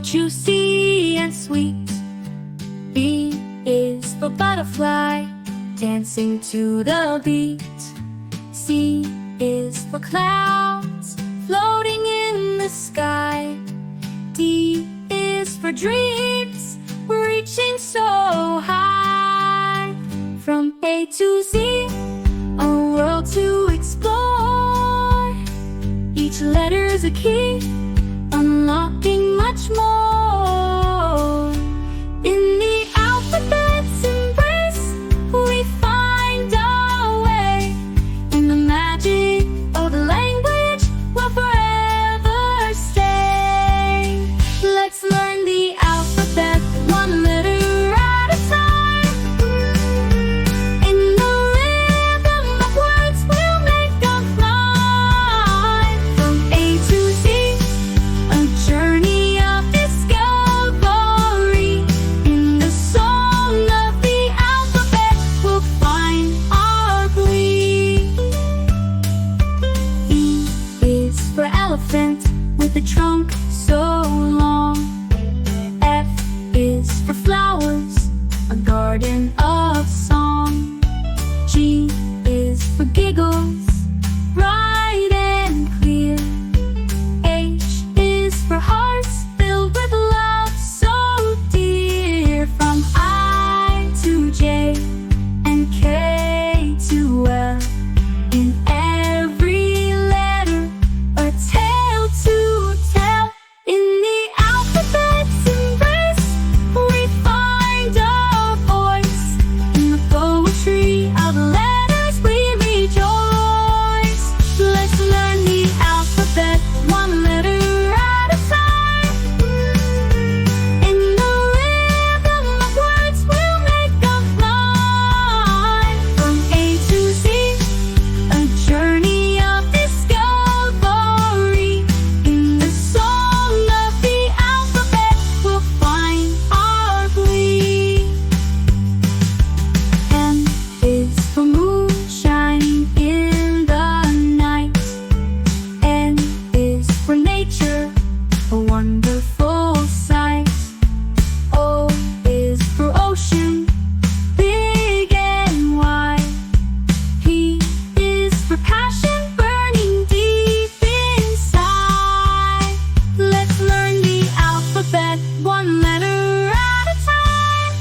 juicy and sweet. B is for butterfly, dancing to the beat. C is for clouds, floating in the sky. D is for dreams, reaching so high. From A to Z, a world to explore. Each letter's a key, unlocking much more. In the alphabet's embrace, we find our way. In the magic of the language, we'll forever stay. Let's learn the alphabet, one letter at a time. In the rhythm of words, we'll make a climb. From A to Z, a journey of discovery. In the song of the alphabet, we'll find our glee. E is for elephant, with a trunk so long. F is for flowers, a garden of song. G is for giggles, bright and clear. H is for hearts filled with love so dear. From I to J and K to L, in every letter a tale to tell. In the alphabet's embrace, we find our voice. In the poetry of letters, we rejoice. Let's learn the alphabet, one letter at a time. In the rhythm of words, we'll make a climb. From A to Z, a journey of discovery. In the song of the alphabet, we'll find our glee. M is for moonshine in the night. N is for nature, a wonderful sight. O is for ocean, big and wide. P is for passion, burning deep inside. Let's learn the alphabet, one letter at a time.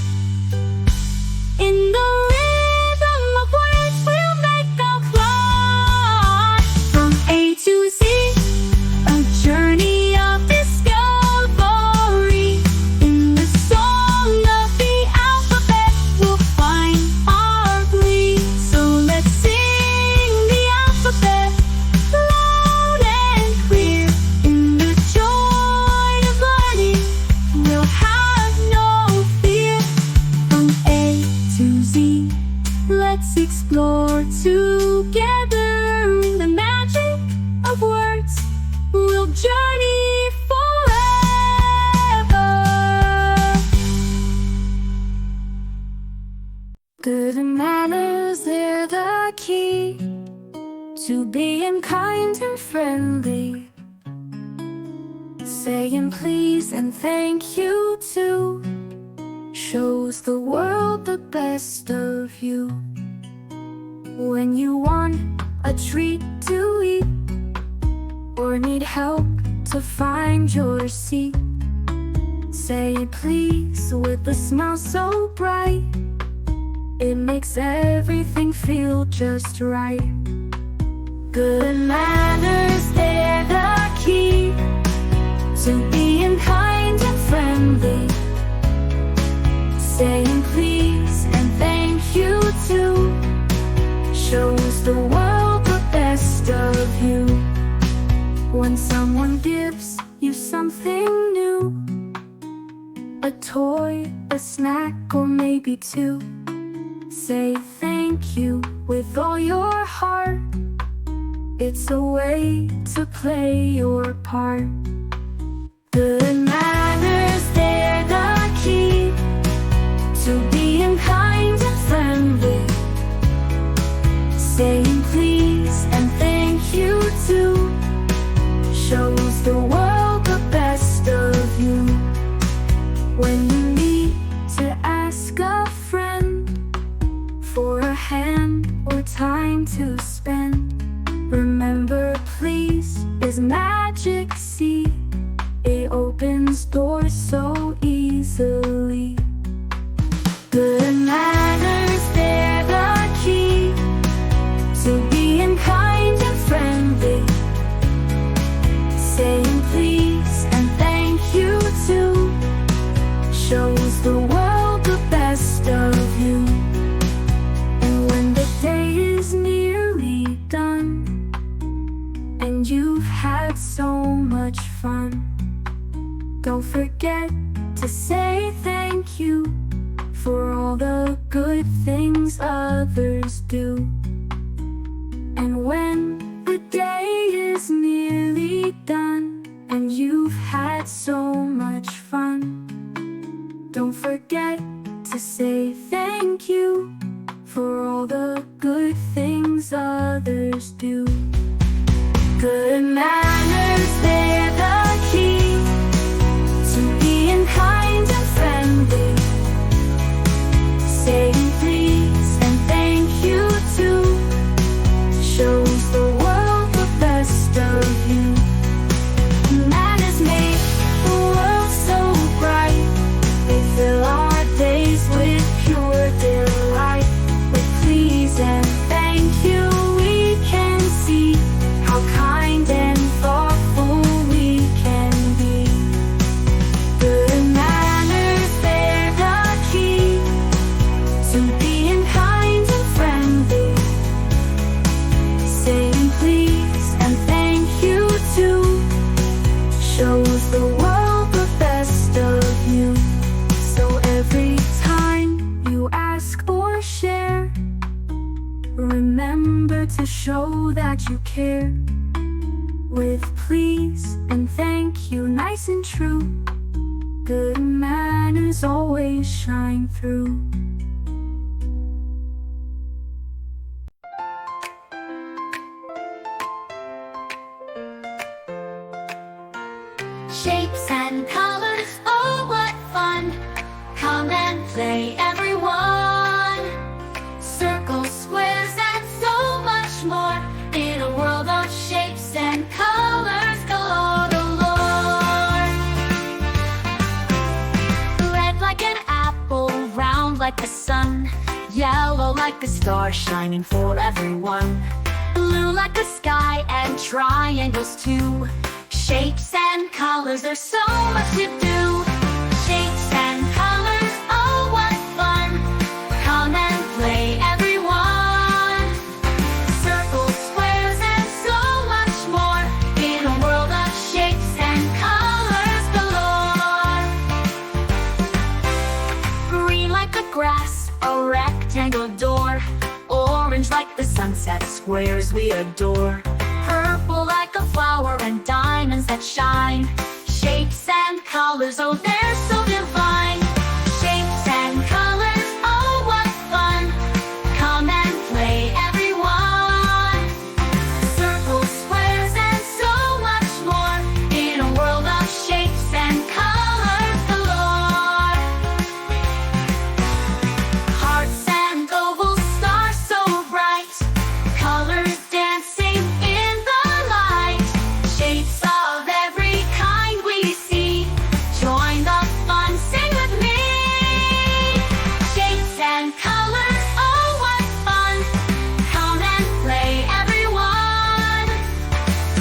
In the rhythm of words, we'll make our climb. From A to Z, a journey of discovery. In the song of the alphabet, we'll find our glee. So let's sing the alphabet loud and clear. In the joy of learning, we'll have no fear. From A to Z, let's explore together. In the magic of words, we'll journey forever. Good manners, they're the key to being kind and friendly. Saying please and thank you too shows the world the best of you. When you want a treat to eat, or need help to find your seat, say please with a smile so bright. It makes everything feel just right. Good manners, they're the key to being kind and friendly. Saying please and thank you too shows the world the best of you. When someone gives you something new, a toy, a snack, or maybe two, say thank you with all your heart. It's a way to play your part. Good manners, they're the key to being kind and friendly. Saying please and thank you too shows the world the best of you. time to spend. Remember, please is magic, see? It opens doors so easily. Good manners, they're the key to being kind and friendly. Saying please and thank you too shows the world the best of you. And when the day is nearly done and you've had so much fun, don't forget to say thank you for all the good things others do. And when the day is nearly done and you've had so much fun, don't forget to say thank you for all the good things others do. Good manners, they're the key to being kind and friendly. Saying please and thank you too shows the world the best of you. Manners make the world so bright. They fill our days with pure delight. With please and thank you we can see how kind and thoughtful we can be. Good manners, they're the key to being kind and friendly. Saying please and thank you too shows the world the best of you. So every time you ask or share, remember to show that you care. With please and thank you nice and true, good manners always shine through. Shapes and colors, oh what fun! Come and play everyone. Circles, squares and so much more, in a world of shapes and colors galore, galore. Red like an apple, round like the sun, yellow like a star shining for everyone, blue like the sky and triangles too. Shapes and colors, there's so much to do. Shapes and colors, oh what fun! Come and play everyone. Circles, squares and so much more, in a world of shapes and colors galore. Green like the grass, a rectangle door, orange like the sunset, squares we adore. Purple like a flower and diamonds that shine. Shapes and colors, oh they're so divine. Shapes and colors, oh what fun! Come and play everyone. Circles, squares and so much more, in a world of shapes and colors galore. Hearts and ovals, stars so bright, colors dancing in the light. Shapes of every kind we see, join the fun, sing with me. Shapes and colors, oh what fun! Come and play everyone.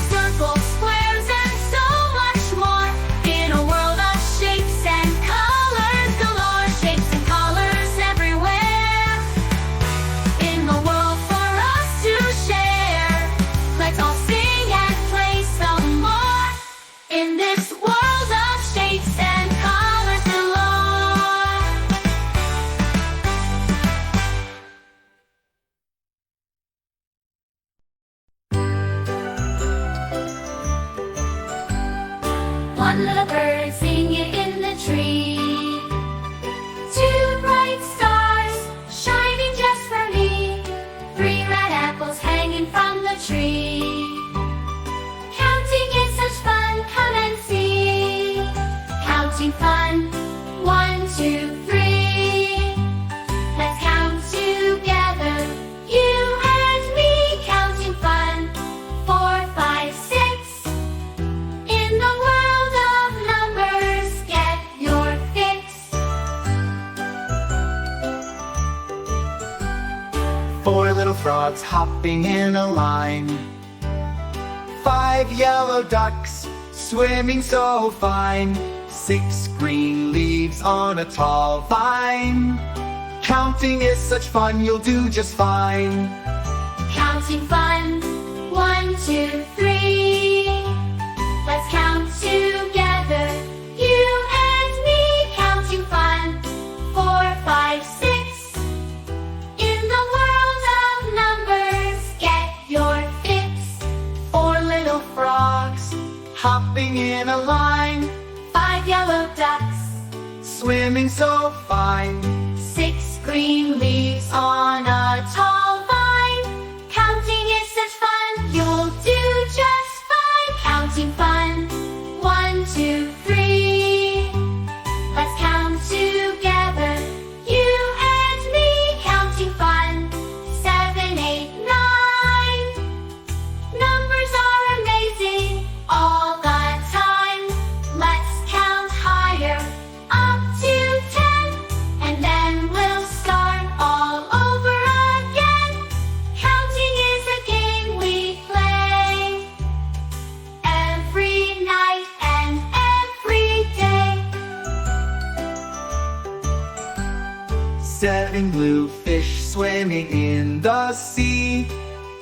Circles, squares and so much more, in a world of shapes and colors galore. Shapes and colors everywhere, in the world for us to share. Let's all sing and play some more, in this world of shapes and colors galore. One little bird singing in the tree, two bright stars shining just for me, three red apples hanging from the tree. Counting is such fun, come and see. Counting fun, 1, 2, 3. Let's count together, you and me. hopping in a line. 5 yellow ducks, swimming so fine. 6 green leaves on a tall vine. Counting is such fun, you'll do just fine. Counting fun, 1, 2, 3. Let's count together, you and me. Counting fun, 4, 5, 6. In the world of numbers, get your fix. 4 little frogs, hopping in a line. 5 yellow ducks, Swimming so fine. 6 green leaves on a tall vine. Counting is such fun, you'll do just fine. Counting fun, 1, 2, 3. Let's count together, you and me. Counting fun, 7, 8, 9. Numbers are amazing all the time. Let's count higher, up to 10, and then we'll start all over again. Counting is a game we play every night and every day. 7 blue fish swimming in the sea.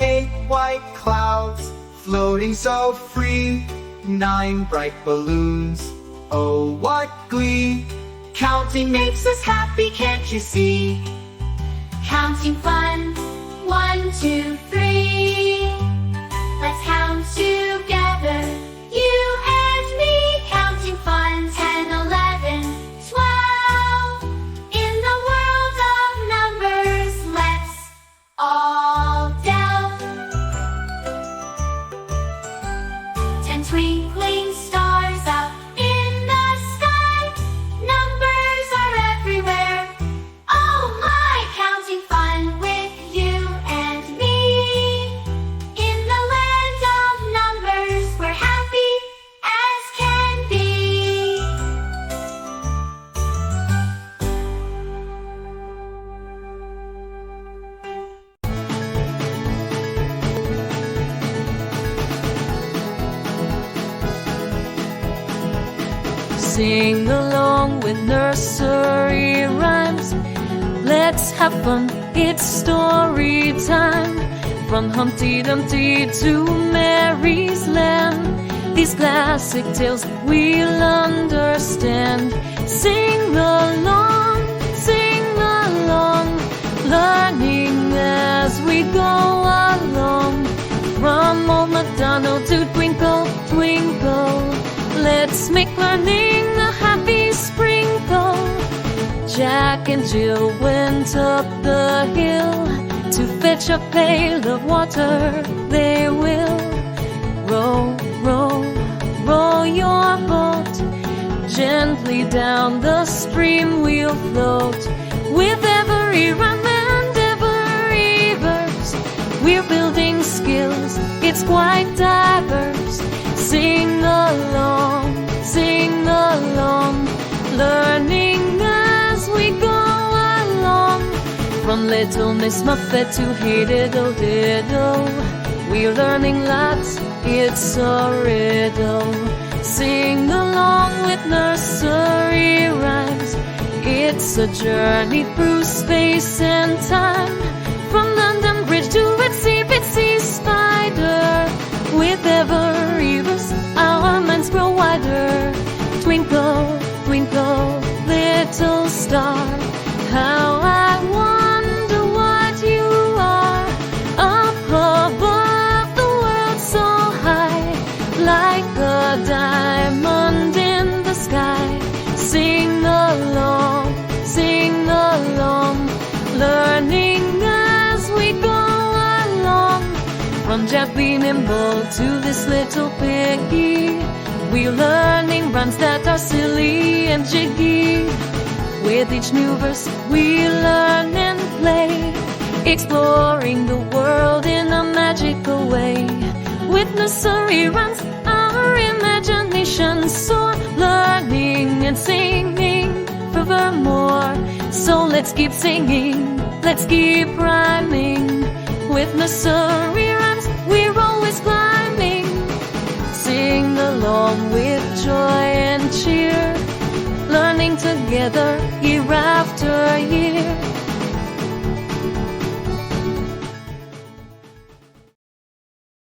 8 white clouds floating so free. 9 bright balloons, oh what glee. Counting makes us happy, can't you see? Counting fun, 1, 2, 3. Let's count together, you and me. Counting fun, 10, 11, 12. In the world of numbers, let's all delve. 10 twinkling stars up in the sky. Numbers are everywhere. Oh my, counting fun with you and me. In the land of numbers, we're happy as can be. Sing along with nursery rhymes. Let's have fun, it's story time. From Humpty Dumpty to Mary's Land, these classic tales we'll understand. Sing along, learning as we go along. From Old MacDonald to Twinkle, Twinkle, let's make learning a happy sprinkle. Jack and Jill went up the hill to fetch a pail of water. They will row, row, row your boat gently down the stream. We'll float with every rhyme and every verse. We're building skills, it's quite diverse. Sing along, learning as we go along. From Little Miss Muffet to Hey Diddle Diddle, we're learning lots, it's a riddle. Sing along with nursery rhymes. It's a journey through space and time. From London Bridge to Itsy Bitsy Spider, with every verse our minds grow wider. Twinkle, twinkle, little star, how I wonder what you are. Up above the world so high, like a diamond in the sky. Sing along, learning as we go along. From Jack Be Nimble to this little piggy, we're learning rhymes that are silly and jiggy. With each new verse we learn and play, exploring the world in a magical way. With nursery rhymes our imagination soar, learning and singing forevermore. So let's keep singing, let's keep rhyming With nursery rhymes, we're always climbing. Sing along with joy and cheer, learning together year after year.